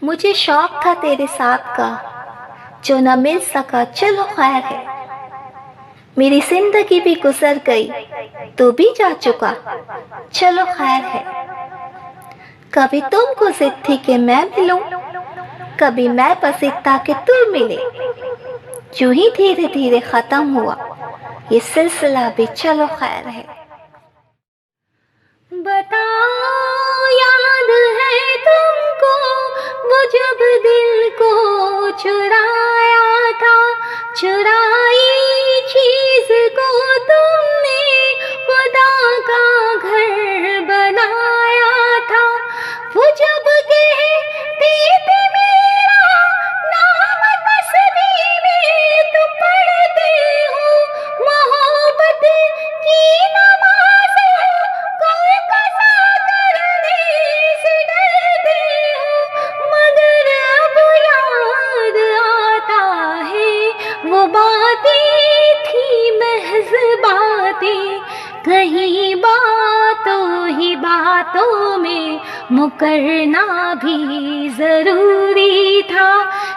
मुझे शौक था तेरे साथ का, जो न मिल सका, चलो खैर है। मेरी जिंदगी भी गुजर गई, तू भी जा चुका, चलो खैर है। कभी तुमको जिद थी कि मैं मिलूं, कभी मैं बस इतना कि तू मिले। यूं ही धीरे धीरे खत्म हुआ ये सिलसिला भी, चलो खैर है। बताओ याद है तुमको वो जब दिल को चुराया था, चुराई चीज को तुमने खुदा का घर बनाया था। वो जब कहते थे मेरा नाम तस्वीर में, तुम पढ़ते हो मोहब्बत की नमाज, कोई कसा करने से डरते हो। मगर अब याद आता है वो बातें थी महज बातें, कहीं बातों ही बातों में मुकरना भी जरूरी था।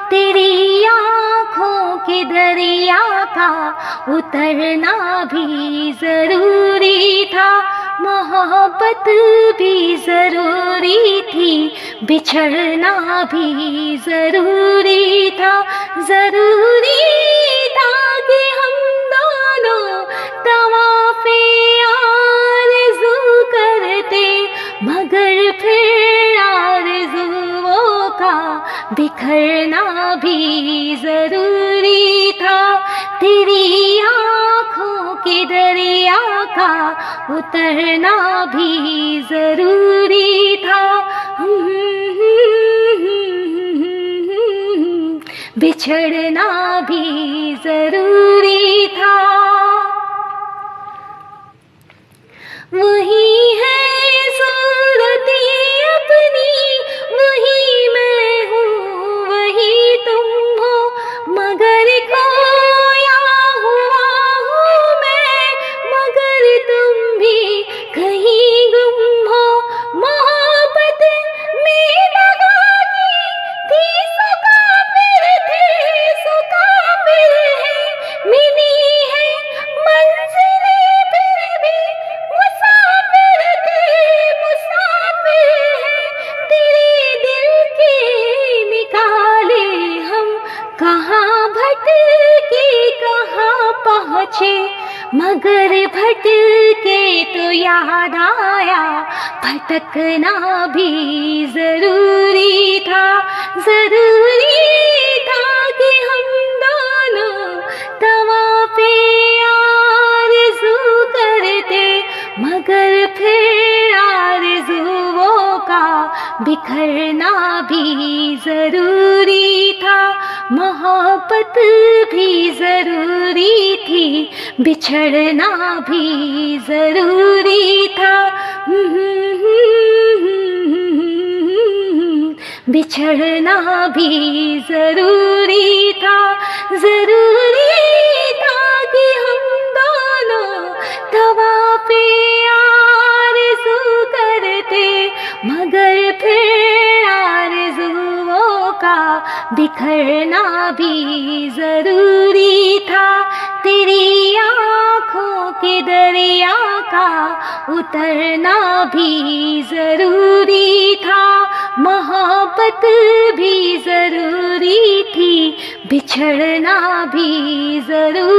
तेरी आँखों के दरिया का उतरना भी जरूरी था। मोहब्बत भी जरूरी थी, बिछड़ना भी जरूरी था। जरूरी था कि हम दोनों तवाफ़े आरज़ू करते, मगर फिर आरज़ुओं का बिखरना भी जरूरी था। तेरी आँखों के दरिया का उतरना भी जरूरी था। बिछड़ना भी जरूरी था। वही है सूरती अपनी, वही मैं हूँ, वही तुम हो, मगर खोया हुआ हूँ मैं, मगर तुम भी कहीं गुम हो। मोहब्बत में लगा थी सुकाफिर थे, सुकाफिर है, मिली है मंजिलें फिर भी मुसाफिर थे, मुसाफिर है। तेरे दिल के निकाले हम, कहाँ भटके कहाँ पहुँचे, मगर भटके तो याद आया भटकना भी जरूरी था। जरूरी था कि हम दोनों तवाफ़े आरज़ू करते, मगर फिर आरज़ुओं का बिखरना भी जरूरी था। मोहब्बत भी जरूरी थी, बिछड़ना भी जरूरी था। बिछड़ना भी जरूरी था। जरूरी था कि हम दोनों तवाफ़े आरज़ू करते, मगर फिर आरज़ुओं का बिखरना भी जरूरी था। तेरी आँखों के दरिया का उतरना भी जरूरी था। मोहब्बत भी जरूरी थी, बिछड़ना भी जरूरी